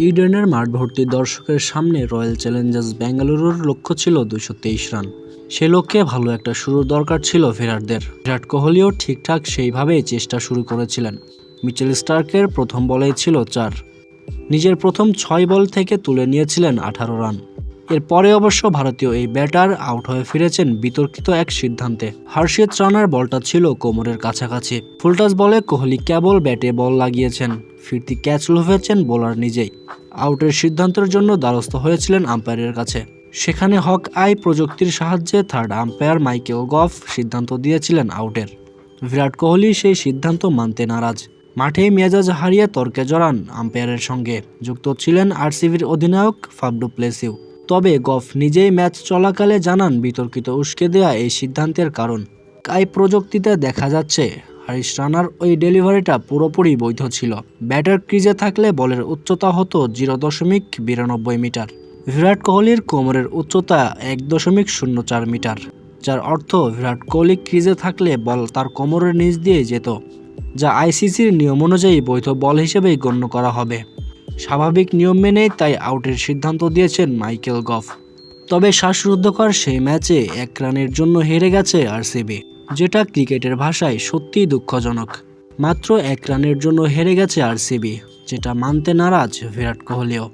ইডেনের মাঠ ভর্তি দর্শকের সামনে রয়্যাল চ্যালেঞ্জার্স বেঙ্গালুরুর লক্ষ্য ছিল 223 রান। সে লক্ষ্যে ভালো একটা শুরুর দরকার ছিল বিরাটদের। বিরাট কোহলিও ঠিকঠাক সেইভাবেই চেষ্টা শুরু করেছিলেন। মিচেল স্টার্কের প্রথম বলেই ছিল 4। নিজের প্রথম 6 বল থেকে তুলে নিয়েছিলেন 18 রান। এরপরে অবশ্য ভারতীয় এই ব্যাটার আউট হয়ে ফিরেছেন বিতর্কিত এক সিদ্ধান্তে। হর্ষিত রানার বলটা ছিল কোমরের কাছাকাছি। ফুলটাস বলে কোহলি কেবল ব্যাটে বল লাগিয়েছেন, ফিরতি ক্যাচ লুফেছেন বোলার নিজেই। আউটের সিদ্ধান্তের জন্য দ্বারস্থ হয়েছিলেন আম্পায়ারের কাছে। সেখানে হক আই প্রযুক্তির সাহায্যে থার্ড আম্পায়ার মাইকেল গফ সিদ্ধান্ত দিয়েছিলেন আউটের। বিরাট কোহলি সেই সিদ্ধান্ত মানতে নারাজ। মাঠেই মেজাজ হারিয়ে তর্কে জড়ান আম্পায়ারের সঙ্গে। যুক্ত ছিলেন আরসিবির অধিনায়ক ফাফ ডু প্লেসিও। তবে গফ নিজেই ম্যাচ চলাকালে জানান বিতর্কিত উস্কে দেয়া এই সিদ্ধান্তের কারণ। আই প্রযুক্তিতে দেখা যাচ্ছে হরিশ রানার ওই ডেলিভারিটা পুরোপুরি বৈধ ছিল। ব্যাটার ক্রিজে থাকলে বলের উচ্চতা হতো 0.92 মিটার। বিরাট কোহলির কোমরের উচ্চতা 1.04 মিটার, যার অর্থ বিরাট কোহলি ক্রিজে থাকলে বল তার কোমরের নিচ দিয়ে যেত, যা আইসিসির নিয়ম অনুযায়ী বৈধ বল হিসেবেই গণ্য করা হবে। স্বাভাবিক নিয়ম মেনেই তাই আউটের সিদ্ধান্ত দিয়েছেন মাইকেল গফ। তবে শ্বাসরুদ্ধকর সেই ম্যাচে 1 রানের জন্য হেরে গেছে আরসিবি, যেটা ক্রিকেটের ভাষায় সত্যিই দুঃখজনক। মাত্র 1 রানের জন্য হেরে গেছে আরসিবি, যেটা মানতে নারাজ বিরাট কোহলিও।